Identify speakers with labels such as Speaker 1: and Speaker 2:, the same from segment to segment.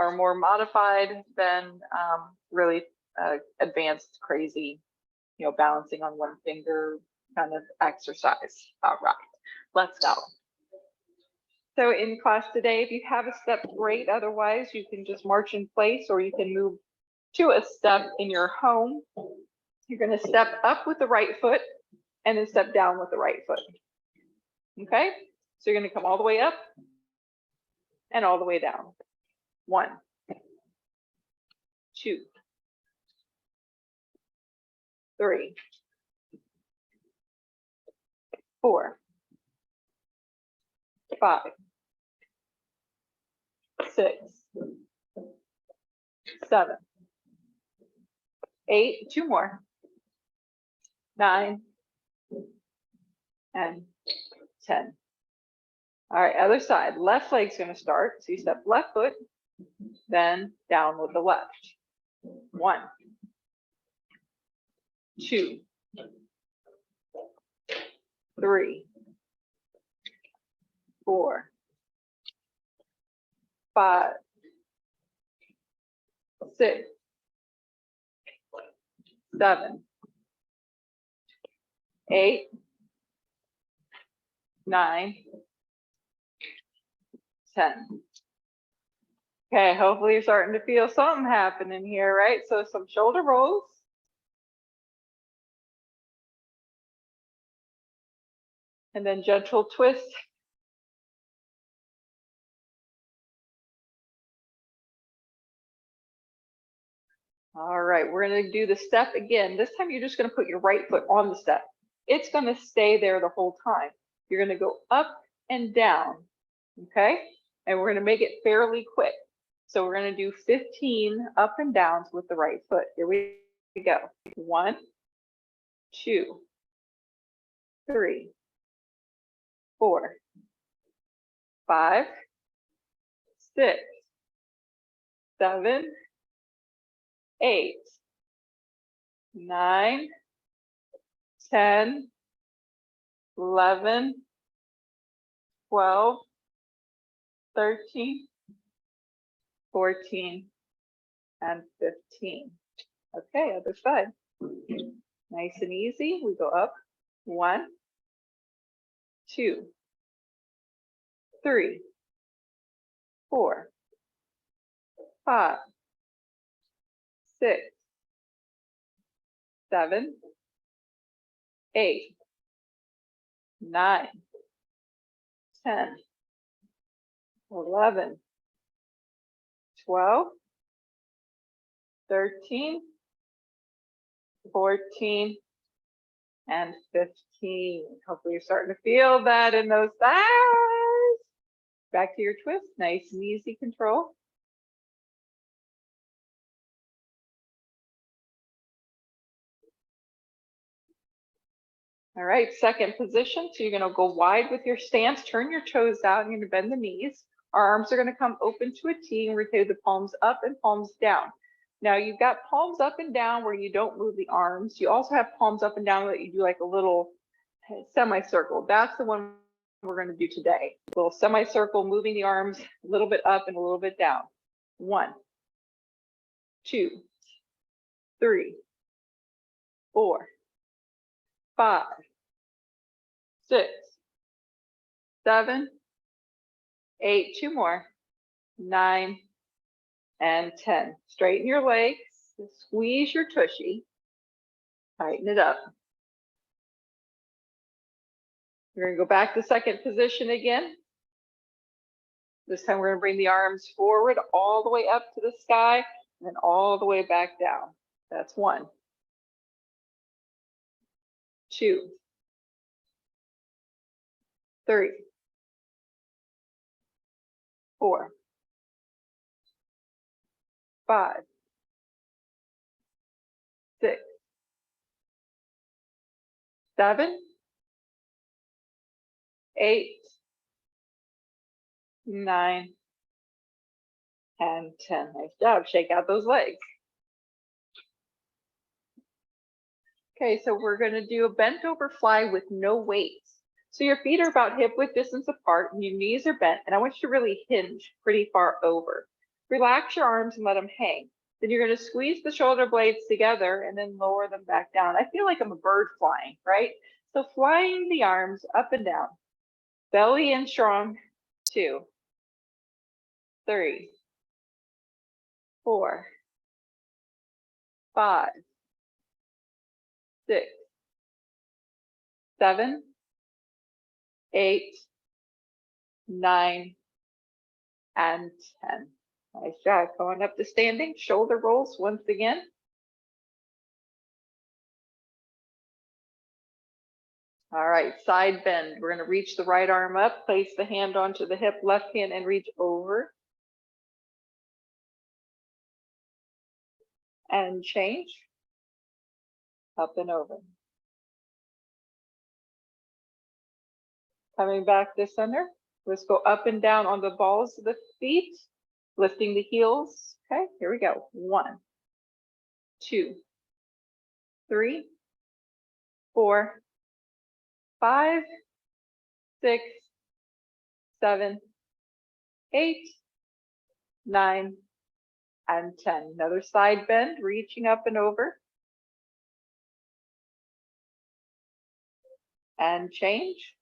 Speaker 1: are more modified than really advanced, crazy, balancing on one finger kind of exercise. All right, let's go. So in class today, if you have a step, great. Otherwise, you can just march in place, or you can move to a step in your home. You're going to step up with the right foot and then step down with the right foot. Okay, so you're going to come all the way up and all the way down. 1, 2, 3, 4, 5, 6, 7, 8, 2 more, 9, and 10. All right, other side. Left leg's going to start. So you step left foot, then down with the left. 1, 2, 3, 4, 5, 6, 7, 8, 9, 10. Okay, hopefully you're starting to feel something happening here, right? So some shoulder rolls. And then gentle twist. All right, we're going to do the step again. This time you're just going to put your right foot on the step. It's going to stay there the whole time. You're going to go up and down, okay? And we're going to make it fairly quick. So we're going to do 15 up and downs with the right foot. Here we go. 1, 2, 3, 4, 5, 6, 7, 8, 9, 10, 11, 12, 13, 14, and 15. Okay, other side. Nice and easy. We go up. 1, 2, 3, 4, 5, 6, 7, 8, 9, 10, 11, 12, 13, 14, and 15. Hopefully you're starting to feel that in those thighs. Back to your twist, nice and easy control. All right, second position. So you're going to go wide with your stance, turn your toes out, and you're going to bend the knees. Our arms are going to come open to a T and rotate the palms up and palms down. Now you've got palms up and down where you don't move the arms. You also have palms up and down that you do like a little semicircle. That's the one we're going to do today. A little semicircle, moving the arms a little bit up and a little bit down. 1, 2, 3, 4, 5, 6, 7, 8, 2 more, 9, and 10. Straighten your legs, squeeze your tushy, tighten it up. We're going to go back to second position again. This time we're going to bring the arms forward all the way up to the sky and then all the way back down. That's 1, 2, 3, 4, 5, 6, 7, 8, 9, and 10. Nice job. Shake out those legs. Okay, so we're going to do a bent over fly with no weights. So your feet are about hip width distance apart and your knees are bent, and I want you to really hinge pretty far over. Relax your arms and let them hang. Then you're going to squeeze the shoulder blades together and then lower them back down. I feel like I'm a bird flying, right? So flying the arms up and down. Belly in strong. 2, 3, 4, 5, 6, 7, 8, 9, and 10. Nice job. Going up to standing, shoulder rolls once again. All right, side bend. We're going to reach the right arm up, place the hand onto the hip, left hand, and reach over. And change. Up and over. Coming back to center. Let's go up and down on the balls of the feet, lifting the heels. Okay, here we go. 1, 2, 3, 4, 5, 6, 7, 8, 9, and 10. Another side bend, reaching up and over. And change.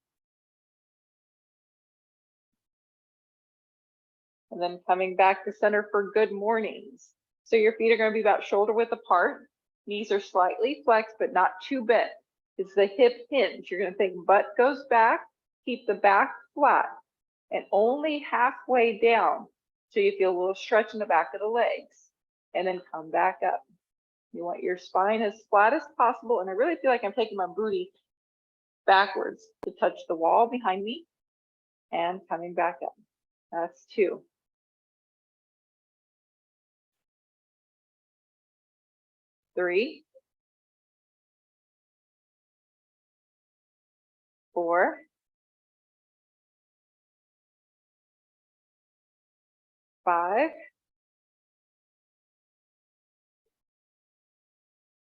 Speaker 1: And then coming back to center for good mornings. So your feet are going to be about shoulder width apart. Knees are slightly flexed, but not too bent. It's the hip hinge. You're going to think butt goes back, keep the back flat, and only halfway down so you feel a little stretch in the back of the legs. And then come back up. You want your spine as flat as possible. And I really feel like I'm taking my booty backwards to touch the wall behind me and coming back up. That's 2. 3, 4, 5,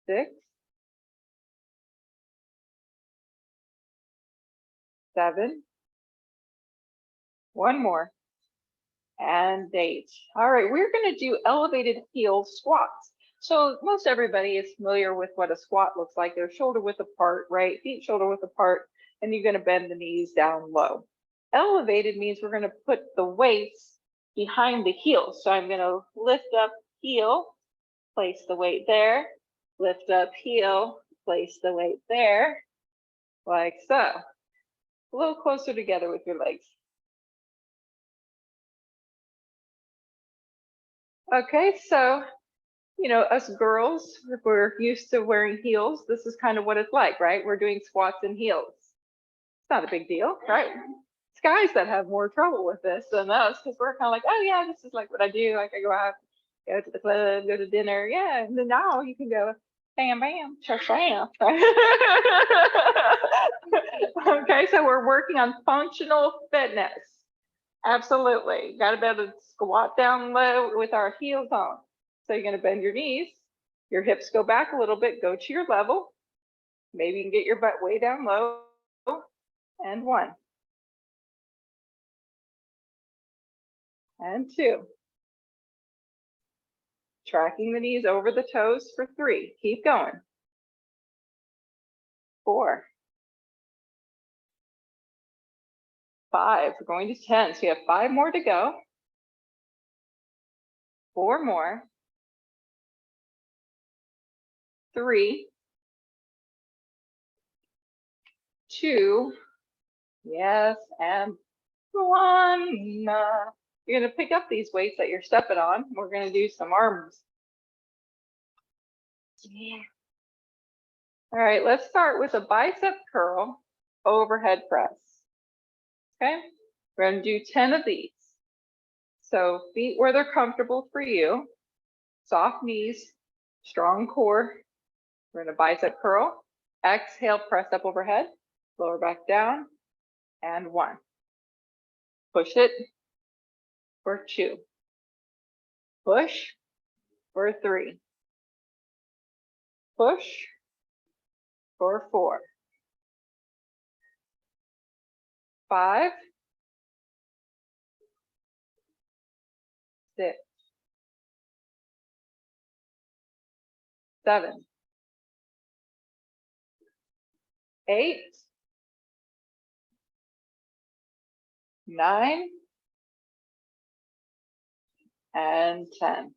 Speaker 1: 6, 7, 1 more, and 8. All right, we're going to do elevated heel squats. So most everybody is familiar with what a squat looks like. They're shoulder width apart, right? Feet shoulder width apart, and you're going to bend the knees down low. Elevated means we're going to put the weights behind the heels. So I'm going to lift up heel, place the weight there, lift up heel, place the weight there, like so. A little closer together with your legs. Okay, so, you know, us girls, if we're used to wearing heels, this is kind of what it's like, right? We're doing squats in heels. It's not a big deal, right? It's guys that have more trouble with this than us because we're kind of like, oh yeah, this is like what I do. Like I go out, go to the club, go to dinner. Yeah, and then now you can go bam, bam, sham. Okay, so we're working on functional fitness. Absolutely. Got to be able to squat down low with our heels on. So you're going to bend your knees, your hips go back a little bit, go to your level. Maybe you can get your butt way down low. And 1. And 2. Tracking the knees over the toes for 3. Keep going. 4. 5. We're going to 10. So you have 5 more to go. 4 more. 3. 2. Yes, and 1. You're going to pick up these weights that you're stepping on. We're going to do some arms. Yeah. All right, let's start with a bicep curl overhead press. Okay, we're going to do 10 of these. So feet where they're comfortable for you, soft knees, strong core. We're going to bicep curl. Exhale, press up overhead, lower back down, and 1. Push it for 2. Push for 3. Push for 4. 5, 6, 7, 8, 9, and 10.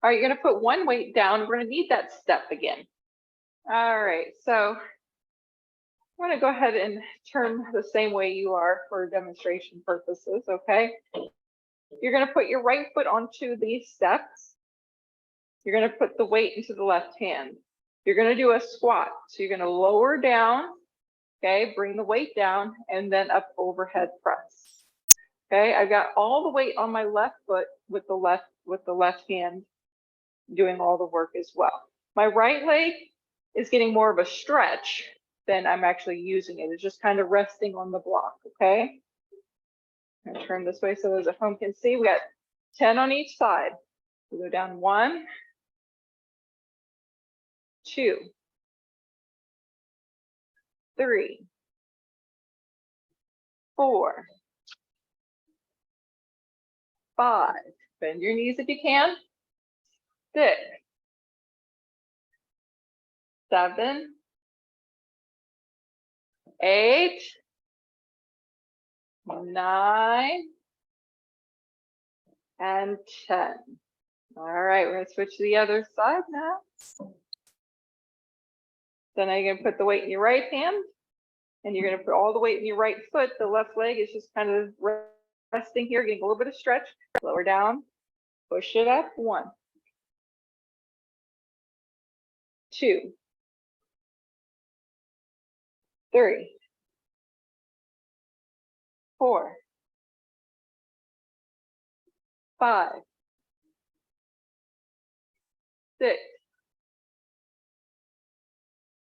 Speaker 1: All right, you're gonna put one weight down. We're gonna need that step again. All right, so I'm gonna go ahead and turn the same way you are for demonstration purposes, okay? You're gonna put your right foot onto these steps. You're gonna put the weight into the left hand. You're gonna do a squat. So you're gonna lower down, okay? Bring the weight down and then up overhead press. Okay, I've got all the weight on my left foot with the left hand doing all the work as well. My right leg is getting more of a stretch than I'm actually using it. It's just kind of resting on the block, okay? I'm gonna turn this way so those at home can see. We got 10 on each side. We go down 1, 2, 3, 4, 5. Bend your knees if you can. 6, 7, 8, 9, and 10. All right, we're gonna switch to the other side now. So now you're gonna put the weight in your right hand, and you're gonna put all the weight in your right foot. The left leg is just kind of resting here, getting a little bit of stretch. Lower down, push it up. 1, 2, 3, 4, 5, 6,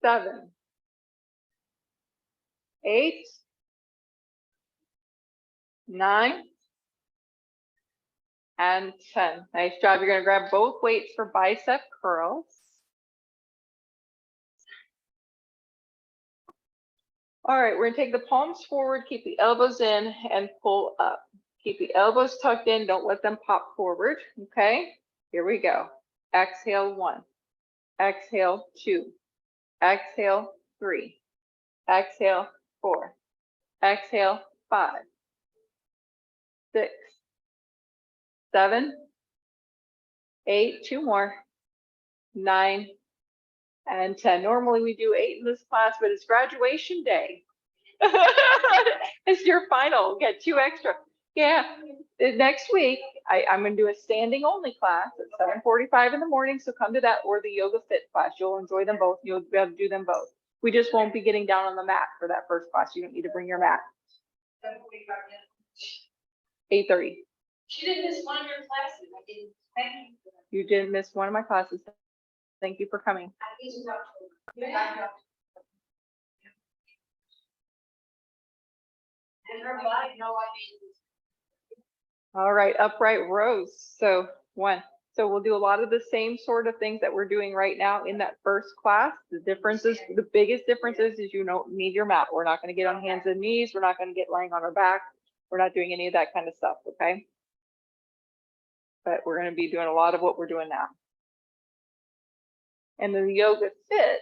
Speaker 1: 7, 8, 9, and 10. Nice job. You're gonna grab both weights for bicep curls. All right, we're gonna take the palms forward, keep the elbows in, and pull up. Keep the elbows tucked in, don't let them pop forward, okay? Here we go. Exhale 1, exhale 2, exhale 3, exhale 4, exhale 5, 6, 7, 8, 2 more, 9, and 10. Normally we do 8 in this class, but it's graduation day. It's your final, get 2 extra. Yeah, next week I'm gonna do a standing only class at 7:45 in the morning, so come to that, or the Yoga Fit class. You'll enjoy them both. You'll be able to do them both. We just won't be getting down on the mat for that first class. You don't need to bring your mat. 8:30.
Speaker 2: She didn't miss one of your classes. I didn't. Thank you.
Speaker 1: You didn't miss one of my classes. Thank you for coming. All right, upright rows. So 1. So we'll do a lot of the same sort of things that we're doing right now in that first class. The differences, the biggest differences is you don't need your mat. We're not going to get on hands and knees. We're not going to get laying on our back. We're not doing any of that kind of stuff, okay? But we're going to be doing a lot of what we're doing now. And the Yoga Fit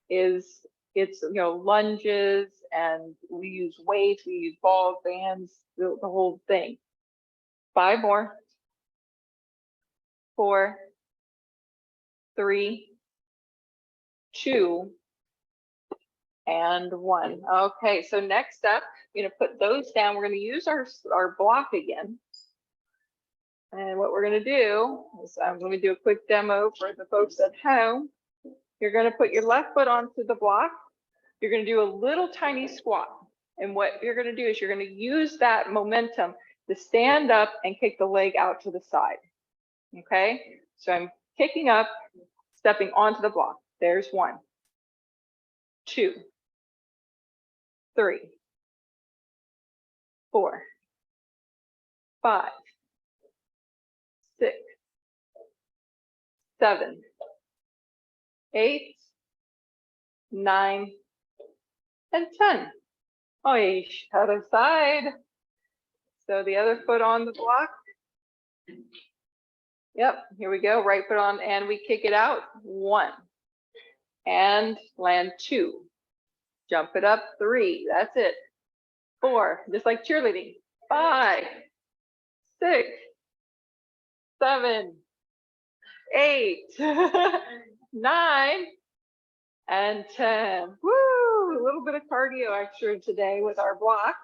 Speaker 1: is, it's, you know, lunges, and we use weights, we use balls, bands, the whole thing. 5 more. 4, 3, 2, and 1. Okay, so next up, you're gonna put those down. We're gonna use our block again. And what we're gonna do is I'm gonna do a quick demo for the folks at home. You're gonna put your left foot onto the block. You're gonna do a little tiny squat. And what you're gonna do is you're gonna use that momentum to stand up and kick the leg out to the side. Okay, so I'm kicking up, stepping onto the block. There's 1, 2, 3, 4, 5, 6, 7, 8, 9, and 10. Oh, other side. So the other foot on the block. Yep, here we go. Right foot on and we kick it out. 1. And land 2. Jump it up. 3. That's it. 4. Just like cheerleading. 5, 6, 7, 8, 9, and 10. Woo! A little bit of cardio extra today with our block.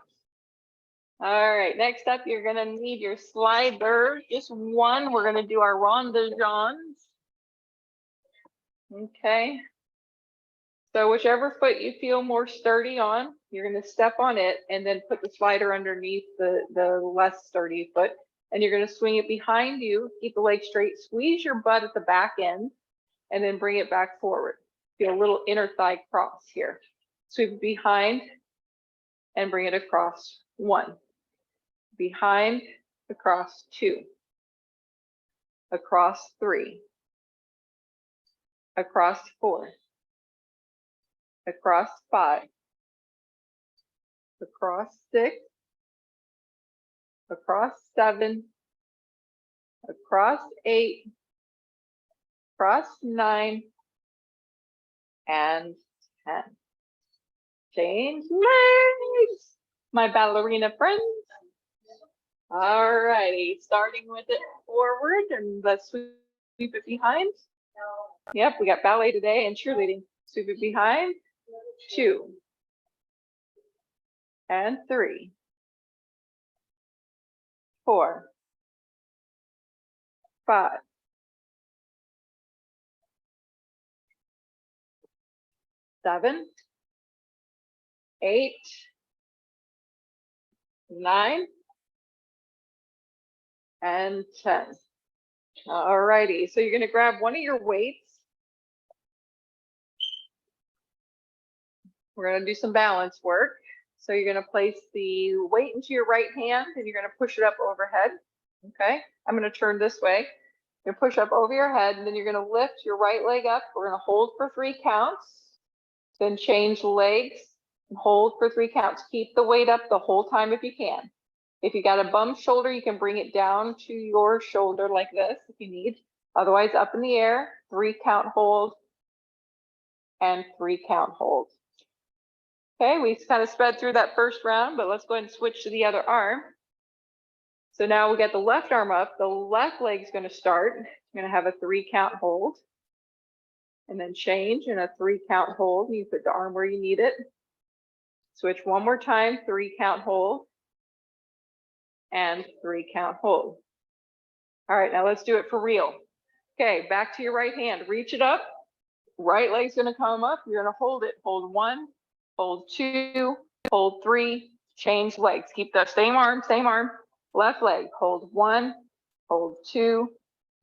Speaker 1: All right, next up, you're gonna need your sliders. Just one. We're gonna do our rond de jambes. Okay. So whichever foot you feel more sturdy on, you're gonna step on it and then put the slider underneath the less sturdy foot. And you're gonna swing it behind you, keep the leg straight, squeeze your butt at the back end, and then bring it back forward. Feel a little inner thigh cross here. Sweep it behind and bring it across. 1. Behind, across. 2. Across. 3. Across. 4. Across. 5. Across. 6. Across. 7. Across. 8. Across. 9. And 10. Change legs, my ballerina friends. All righty, starting with it forward and let's sweep it behind. Yep, we got ballet today and cheerleading. Sweep it behind. 2. And 3. 4. 5. 7. 8. 9. And 10. All righty, so you're gonna grab one of your weights. We're gonna do some balance work. So you're gonna place the weight into your right hand and you're gonna push it up overhead. Okay, I'm gonna turn this way. You're gonna push up over your head and then you're gonna lift your right leg up. We're gonna hold for 3 counts, then change legs and hold for 3 counts. Keep the weight up the whole time if you can. If you got a bum shoulder, you can bring it down to your shoulder like this if you need. Otherwise, up in the air, 3 count hold and 3 count hold. Okay, we kind of sped through that first round, but let's go ahead and switch to the other arm. So now we got the left arm up, the left leg's gonna start. You're gonna have a 3 count hold and then change and a 3 count hold. You put the arm where you need it. Switch one more time, 3 count hold and 3 count hold. All right, now let's do it for real. Okay, back to your right hand, reach it up. Right leg's gonna come up, you're gonna hold it. Hold 1, hold 2, hold 3, change legs. Keep the same arm. Left leg, hold 1, hold 2,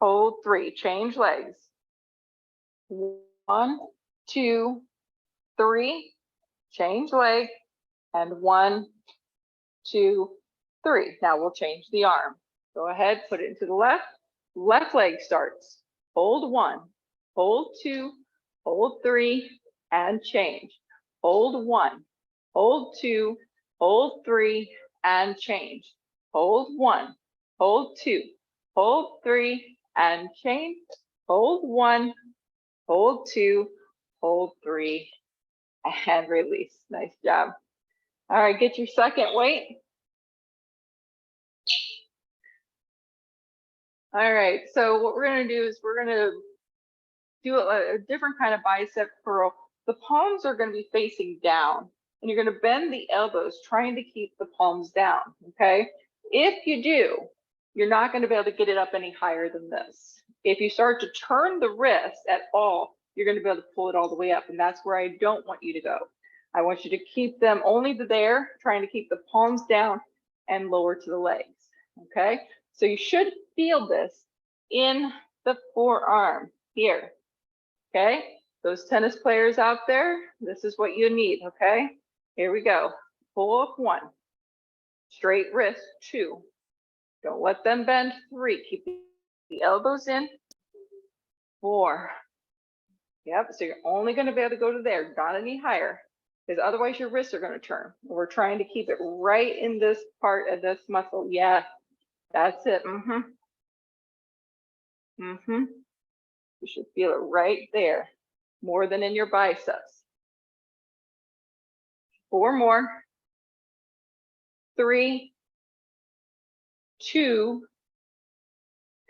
Speaker 1: hold 3, change legs. 1, 2, 3, change leg, and 1, 2, 3. Now we'll change the arm. Go ahead, put it into the left. Left leg starts. Hold 1, hold 2, hold 3, and change. Hold 1, hold 2, hold 3, and change. Hold 1, hold 2, hold 3, and change. Hold 1, hold 2, hold 3, and release. Nice job. All right, get your second weight. All right, so what we're gonna do is we're gonna do a different kind of bicep curl. The palms are gonna be facing down and you're gonna bend the elbows, trying to keep the palms down, okay? If you do, you're not gonna be able to get it up any higher than this. If you start to turn the wrist at all, you're gonna be able to pull it all the way up, and that's where I don't want you to go. I want you to keep them only there, trying to keep the palms down and lower to the legs, okay? So you should feel this in the forearm here, okay? Those tennis players out there, this is what you need, okay? Here we go. Pull up 1, straight wrist, 2. Don't let them bend, 3. Keep the elbows in, 4. Yep, so you're only gonna be able to go to there, not any higher, because otherwise your wrists are gonna turn. We're trying to keep it right in this part of this muscle. Yeah, that's it. You should feel it right there, more than in your biceps. 4 more. 3, 2,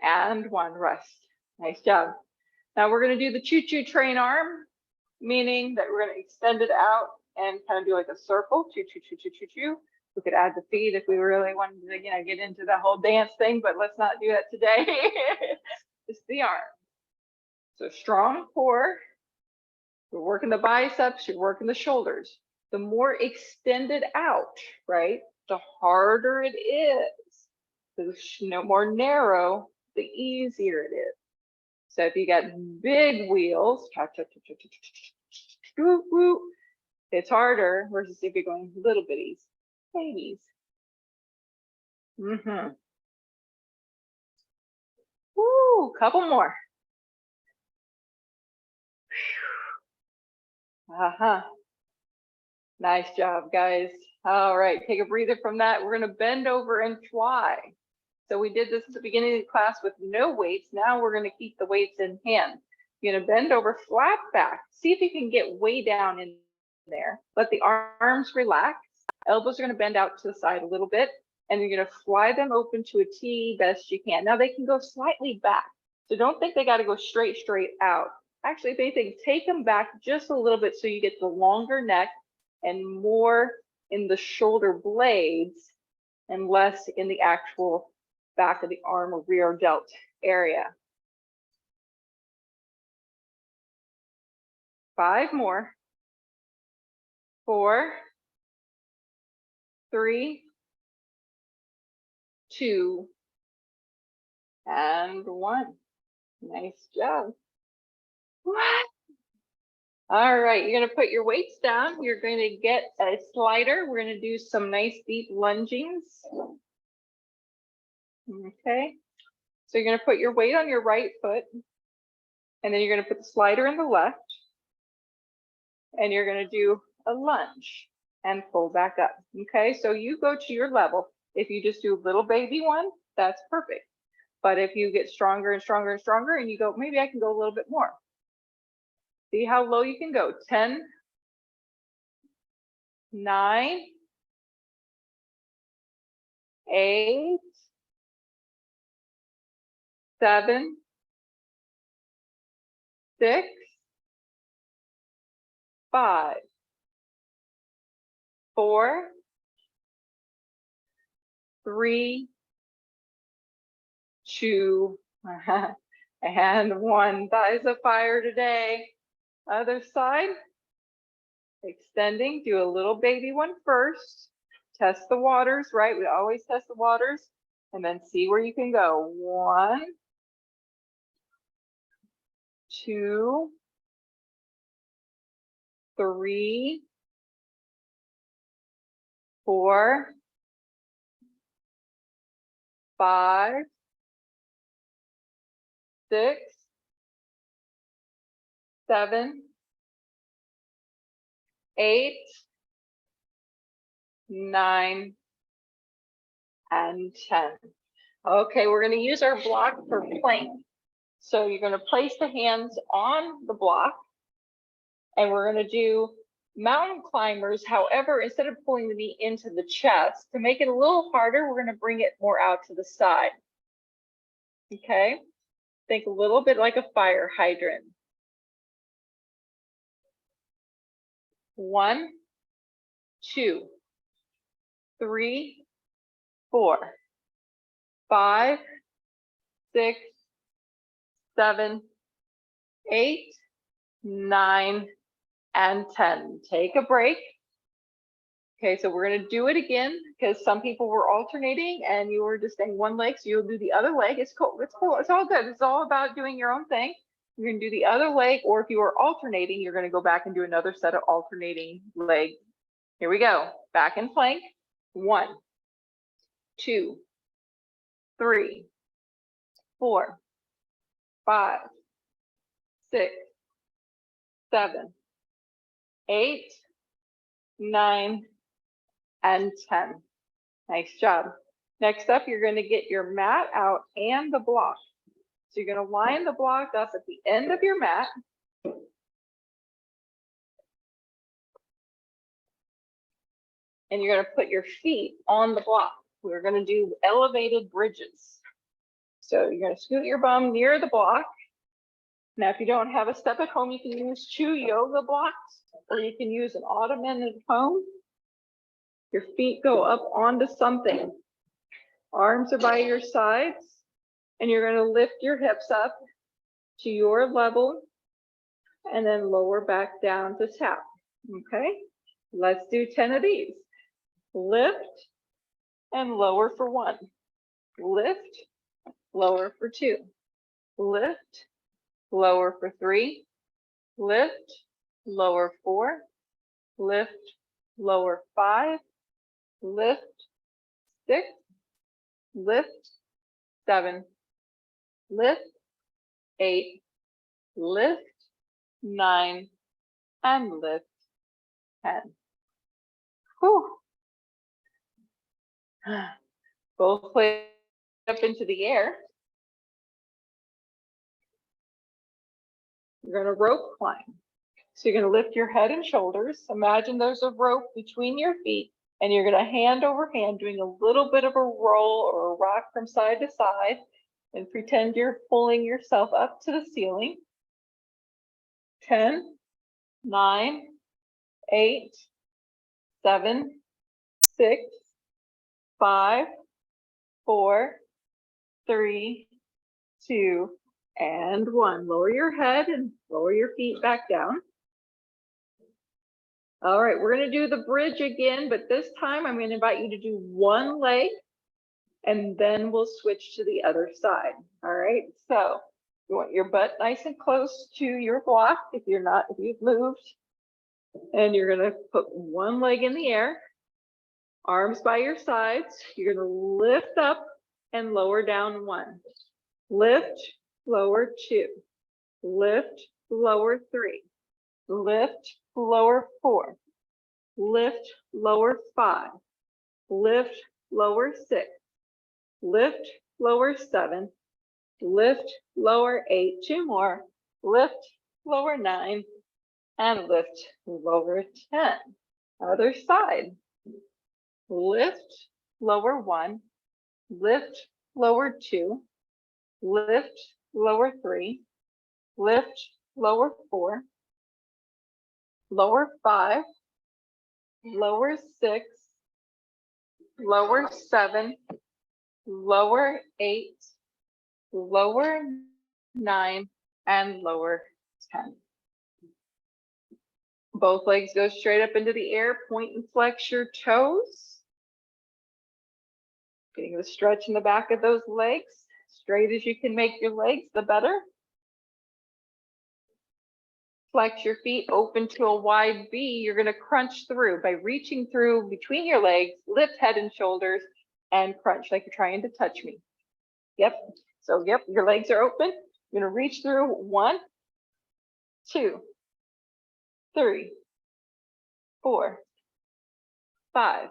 Speaker 1: and 1. Rest. Nice job. Now we're going to do the choo-choo train arm, meaning that we're going to extend it out and kind of do like a circle. Choo, choo, choo, choo, choo, choo. We could add the feet if we really wanted to, get into the whole dance thing, but let's not do that today. Just the arm. So strong core. You're working the biceps, you're working the shoulders. The more extended out, right, the harder it is. The more narrow, the easier it is. So if you got big wheels, it's harder versus if you're going little bitties, babies. Woo, couple more. Nice job, guys. All right, take a breather from that. We're going to bend over and fly. So we did this at the beginning of the class with no weights. Now we're going to keep the weights in hand. You're going to bend over, flat back. See if you can get way down in there. Let the arms relax. Elbows are going to bend out to the side a little bit. And you're going to fly them open to a T best you can. Now they can go slightly back. So don't think they got to go straight out. Actually, if anything, take them back just a little bit so you get the longer neck and more in the shoulder blades and less in the actual back of the arm or rear delt area. 5 more. 4, 3, 2, and 1. Nice job. What? All right, you're going to put your weights down. You're going to get a slider. We're going to do some nice deep lungings. Okay, so you're going to put your weight on your right foot, and then you're going to put the slider in the left, and you're going to do a lunge and pull back up. Okay, so you go to your level. If you just do a little baby one, that's perfect. But if you get stronger and stronger and stronger, and you go, maybe I can go a little bit more. See how low you can go. 10, 9, 8, 7, 6, 5, 4, 3, 2, and 1. Thighs of fire today. Other side. Extending. Do a little baby one first. Test the waters, right? We always test the waters. And then see where you can go. 1, 2, 3, 4, 5, 6, 7, 8, 9, and 10. Okay, we're going to use our block for plank. So you're going to place the hands on the block, and we're going to do mountain climbers. However, instead of pulling the knee into the chest, to make it a little harder, we're going to bring it more out to the side. Okay, think a little bit like a fire hydrant. 1, 2, 3, 4, 5, 6, 7, 8, 9, and 10. Take a break. Okay, so we're going to do it again because some people were alternating and you were just saying one leg, so you'll do the other leg. It's cool. It's cool. It's all good. It's all about doing your own thing. You're going to do the other leg, or if you are alternating, you're going to go back and do another set of alternating legs. Here we go. Back in plank. 1, 2, 3, 4, 5, 6, 7, 8, 9, and 10. Nice job. Next up, you're going to get your mat out and the block. So you're going to line the block up at the end of your mat. And you're going to put your feet on the block. We're going to do elevated bridges. So you're going to scoot your bum near the block. Now, if you don't have a step at home, you can use 2 yoga blocks, or you can use an ottoman at home. Your feet go up onto something. Arms are by your sides, and you're going to lift your hips up to your level and then lower back down to tap. Okay, let's do 10 of these. Lift and lower for 1. Lift, lower for 2. Lift, lower for 3. Lift, lower 4. Lift, lower 5. Lift, 6. Lift, 7. Lift, 8. Lift, 9. And lift, 10. Whew. Both legs up into the air. You're going to rope climb. So you're going to lift your head and shoulders. Imagine there's a rope between your feet, and you're going to hand over hand doing a little bit of a roll or a rock from side to side, and pretend you're pulling yourself up to the ceiling. 10, 9, 8, 7, 6, 5, 4, 3, 2, and 1. Lower your head and lower your feet back down. All right, we're going to do the bridge again, but this time I'm going to invite you to do one leg, and then we'll switch to the other side. All right, so you want your butt nice and close to your block if you've moved, and you're going to put one leg in the air, arms by your sides. You're going to lift up and lower down 1. Lift, lower 2. Lift, lower 3. Lift, lower 4. Lift, lower 5. Lift, lower 6. Lift, lower 7. Lift, lower 8. 2 more. Lift, lower 9. And lift, lower 10. Other side. Lift, lower 1. Lift, lower 2. Lift, lower 3. Lift, lower 4. Lower 5. Lower 6. Lower 7. Lower 8. Lower 9. And lower 10. Both legs go straight up into the air. Point and flex your toes. Getting the stretch in the back of those legs. Straight as you can make your legs, the better. Flex your feet open to a wide V. You're going to crunch through by reaching through between your legs, lift head and shoulders, and crunch like you're trying to touch me. Yep. So, yep, your legs are open. You're going to reach through 1, 2, 3, 4, 5,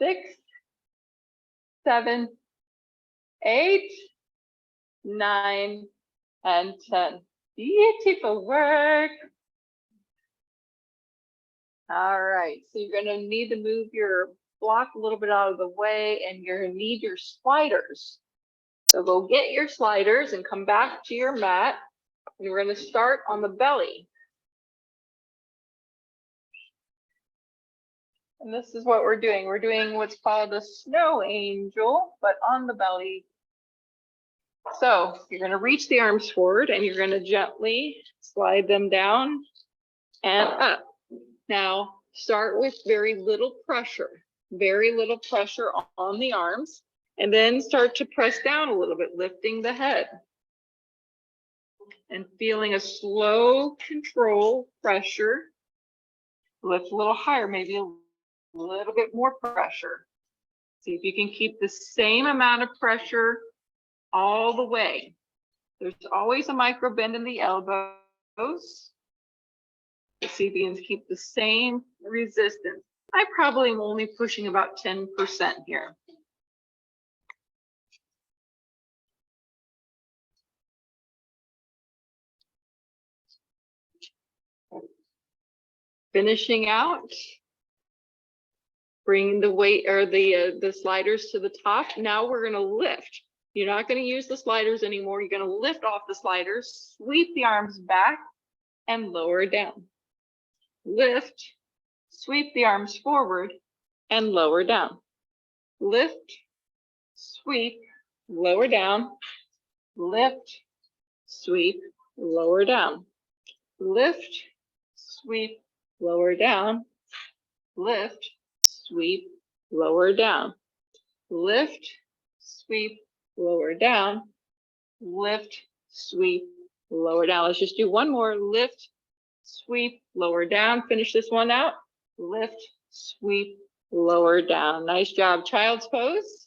Speaker 1: 6, 7, 8, 9, and 10. Beautiful work. All right, so you're going to need to move your block a little bit out of the way, and you're going to need your sliders. So go get your sliders and come back to your mat. And we're going to start on the belly. And this is what we're doing. We're doing what's called a snow angel, but on the belly. So you're going to reach the arms forward and you're going to gently slide them down and up. Now start with very little pressure on the arms, and then start to press down a little bit, lifting the head and feeling a slow control pressure. Lift a little higher, maybe a little bit more pressure. See if you can keep the same amount of pressure all the way. There's always a micro bend in the elbows. Let's see if you can keep the same resistance. I probably am only pushing about 10% here. Finishing out. Bring the weight or the sliders to the top. Now we're gonna lift. You're not gonna use the sliders anymore. You're gonna lift off the sliders, sweep the arms back and lower down. Lift, sweep the arms forward and lower down. Lift, sweep, lower down. Lift, sweep, lower down. Lift, sweep, lower down. Lift, sweep, lower down. Lift, sweep, lower down. Lift, sweep, lower down. Let's just do one more. Lift, sweep, lower down. Finish this one out. Lift, sweep, lower down. Nice job. Child's pose.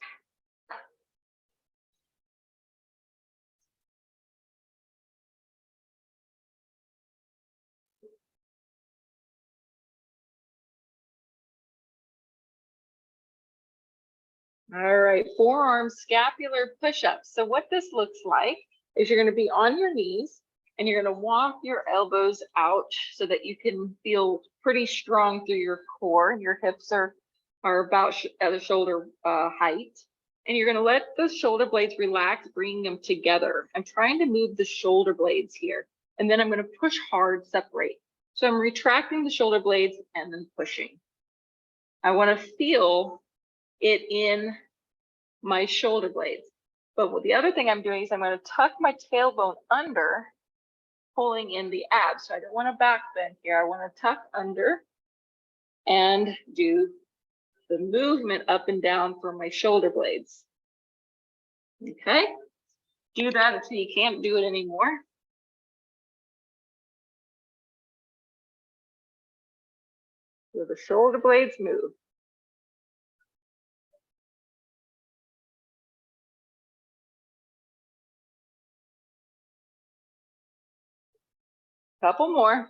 Speaker 1: All right, forearm scapular push-ups. So what this looks like is you're going to be on your knees and you're going to walk your elbows out so that you can feel pretty strong through your core. Your hips are about at the shoulder height. And you're going to let the shoulder blades relax, bring them together. I'm trying to move the shoulder blades here. And then I'm going to push hard, separate. So I'm retracting the shoulder blades and then pushing. I want to feel it in my shoulder blades. But the other thing I'm doing is I'm going to tuck my tailbone under, pulling in the abs. So I don't want to back bend here. I want to tuck under and do the movement up and down for my shoulder blades. Okay, do that until you can't do it anymore. So the shoulder blades move. Couple more.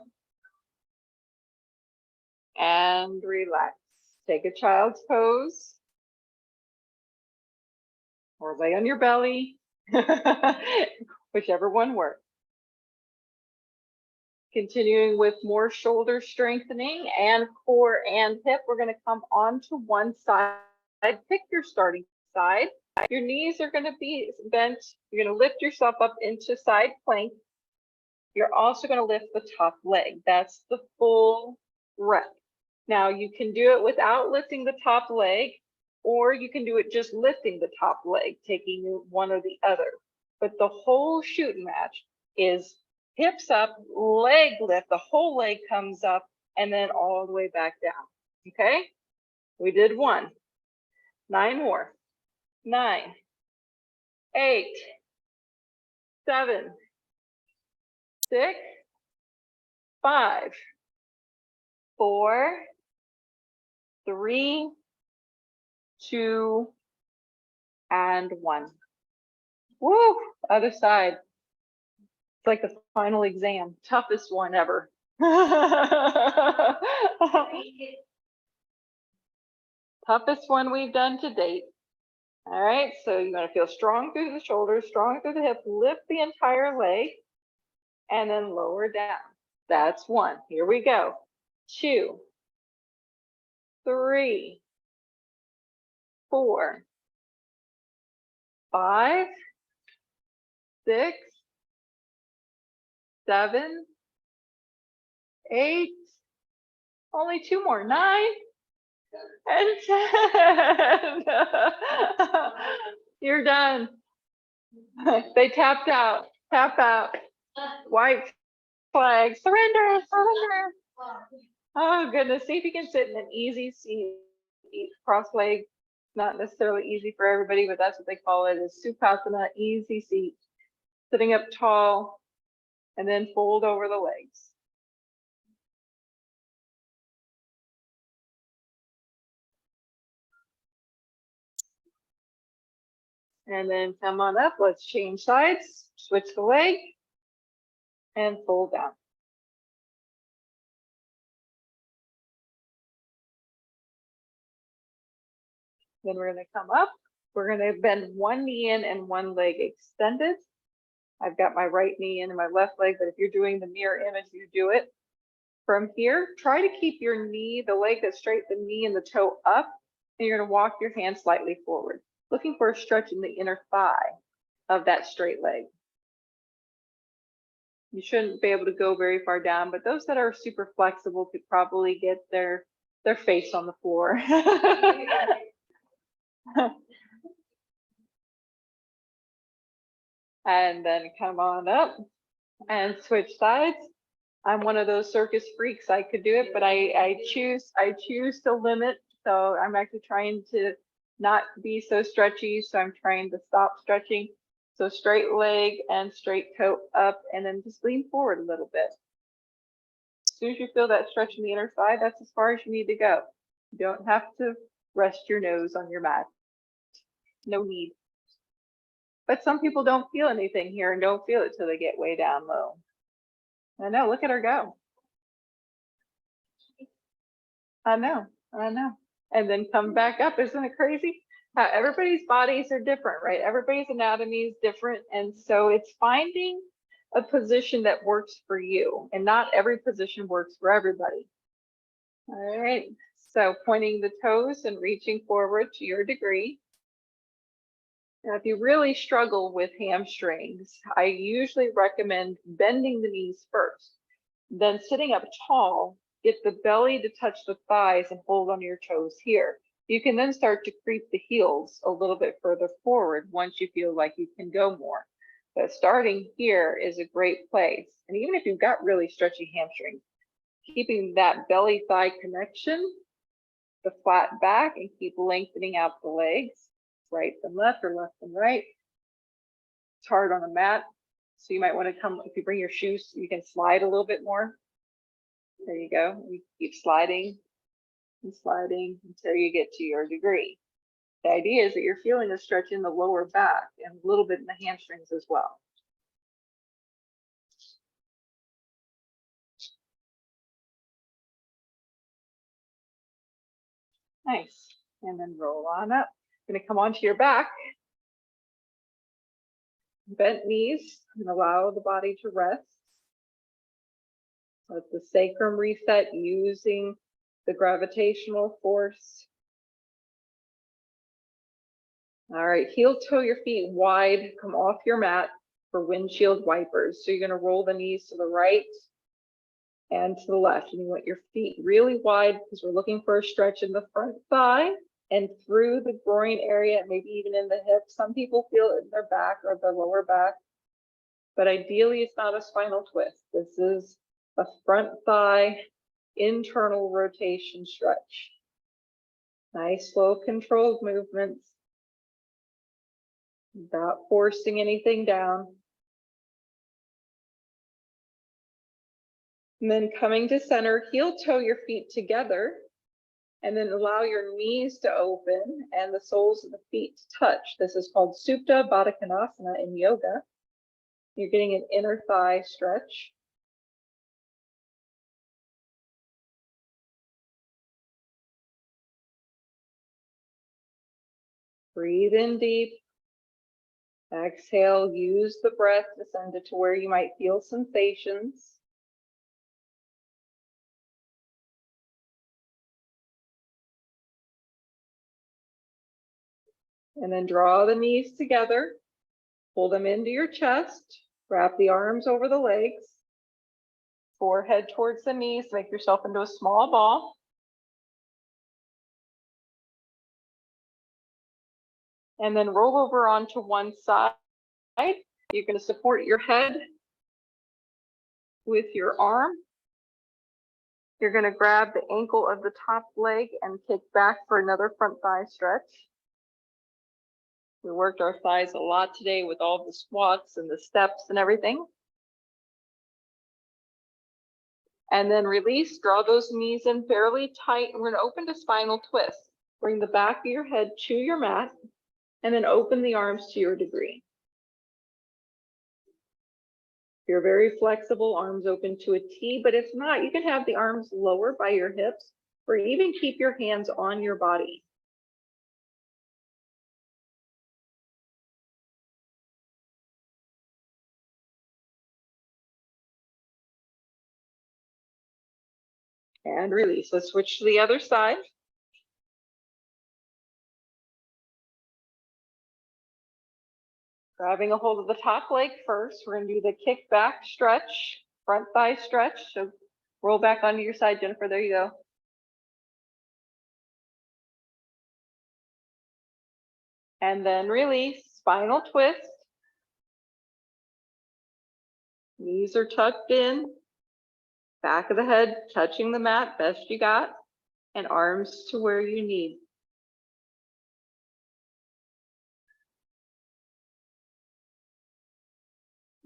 Speaker 1: And relax. Take a child's pose. Or lay on your belly. Whichever one works. Continuing with more shoulder strengthening and core and hip. We're going to come onto one side. Pick your starting side. Your knees are going to be bent. You're going to lift yourself up into side plank. You're also going to lift the top leg. That's the full rep. Now you can do it without lifting the top leg, or you can do it just lifting the top leg, taking one or the other. But the whole shooting match is hips up, leg lift, the whole leg comes up, and then all the way back down. Okay? We did one. 9 more. 9, 8, 7, 6, 5, 4, 3, 2, and 1. Woo! Other side. It's like the final exam. Toughest one ever. Toughest one we've done to date. All right, so you're going to feel strong through the shoulders, strong through the hip, lift the entire leg, and then lower down. That's 1. Here we go. 2, 3, 4, 5, 6, 7, 8, only 2 more, 9, and 10. You're done. They tapped out. Tap out. White flag. Surrender. Surrender. Oh goodness. See if you can sit in an easy seat. Cross leg. Not necessarily easy for everybody, but that's what they call it, is Sukhasana, easy seat. Sitting up tall and then fold over the legs. And then come on up, let's change sides, switch the leg, and fold down. Then we're gonna come up, we're gonna bend one knee in and one leg extended. I've got my right knee in and my left leg, but if you're doing the mirror image, you do it. From here, try to keep your knee, the leg that's straight, the knee and the toe up, and you're gonna walk your hand slightly forward, looking for a stretch in the inner thigh of that straight leg. You shouldn't be able to go very far down, but those that are super flexible could probably get their face on the floor. And then come on up and switch sides. I'm one of those circus freaks. I could do it, but I choose to limit. So I'm actually trying to not be so stretchy. So I'm trying to stop stretching. So straight leg and straight toe up, and then just lean forward a little bit. As soon as you feel that stretch in the inner thigh, that's as far as you need to go. You don't have to rest your nose on your mat. No need. But some people don't feel anything here and don't feel it till they get way down low. I know, look at her go. I know. And then come back up. Isn't it crazy? Everybody's bodies are different, right? Everybody's anatomy is different. And so it's finding a position that works for you, and not every position works for everybody. All right. So pointing the toes and reaching forward to your degree. Now, if you really struggle with hamstrings, I usually recommend bending the knees first, then sitting up tall, get the belly to touch the thighs and hold on your toes here. You can then start to creep the heels a little bit further forward once you feel like you can go more. But starting here is a great place. And even if you've got really stretchy hamstrings, keeping that belly thigh connection, the flat back, and keep lengthening out the legs. Right and left or left and right. It's hard on a mat, so you might want to come, if you bring your shoes, you can slide a little bit more. There you go. You keep sliding and sliding until you get to your degree. The idea is that you're feeling a stretch in the lower back and a little bit in the hamstrings as well. Nice. And then roll on up. Going to come onto your back. Bent knees and allow the body to rest. Let the sacrum reset using the gravitational force. All right, heel toe your feet wide, come off your mat for windshield wipers. So you're going to roll the knees to the right and to the left. And you want your feet really wide because we're looking for a stretch in the front thigh and through the groin area, maybe even in the hips. Some people feel it in their back or their lower back, but ideally it's not a spinal twist. This is a front thigh internal rotation stretch. Nice, slow, controlled movements without forcing anything down. And then coming to center, heel toe your feet together, and then allow your knees to open and the soles of the feet to touch. This is called Supta Baddha Konasana in yoga. You're getting an inner thigh stretch. Breathe in deep. Exhale, use the breath to send it to where you might feel sensations. And then draw the knees together, pull them into your chest, wrap the arms over the legs, forehead towards the knees, make yourself into a small ball. And then roll over onto one side. You're going to support your head with your arm. You're going to grab the ankle of the top leg and kick back for another front thigh stretch. We worked our thighs a lot today with all the squats and the steps and everything. And then release, draw those knees in fairly tight. We're going to open to spinal twist. Bring the back of your head to your mat and then open the arms to your degree. If you're very flexible, arms open to a T, but if not, you can have the arms lower by your hips or even keep your hands on your body. And release. Let's switch to the other side. Grabbing a hold of the top leg first. We're going to do the kick back stretch, front thigh stretch. So roll back onto your side, Jennifer. There you go. And then release, spinal twist. Knees are tucked in. Back of the head touching the mat, best you got. And arms to where you need.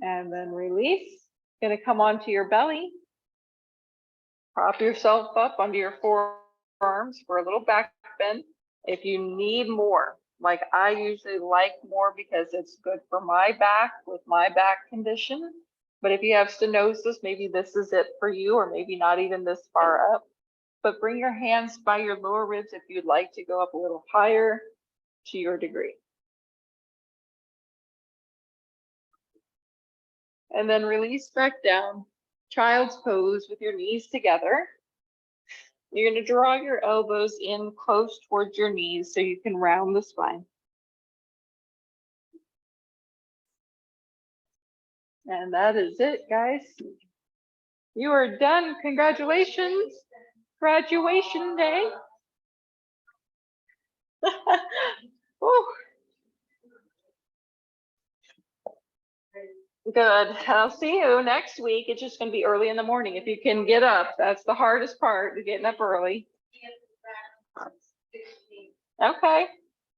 Speaker 1: And then release. Gonna come onto your belly. Prop yourself up onto your forearms for a little back bend. If you need more, like I usually like more because it's good for my back with my back condition. But if you have stenosis, maybe this is it for you, or maybe not even this far up. But bring your hands by your lower ribs if you'd like to go up a little higher to your degree. And then release back down, child's pose with your knees together. You're going to draw your elbows in close towards your knees so you can round the spine. And that is it, guys. You are done. Congratulations. Graduation day. Woo. Good. I'll see you next week. It's just going to be early in the morning. If you can get up, that's the hardest part, getting up early. Okay.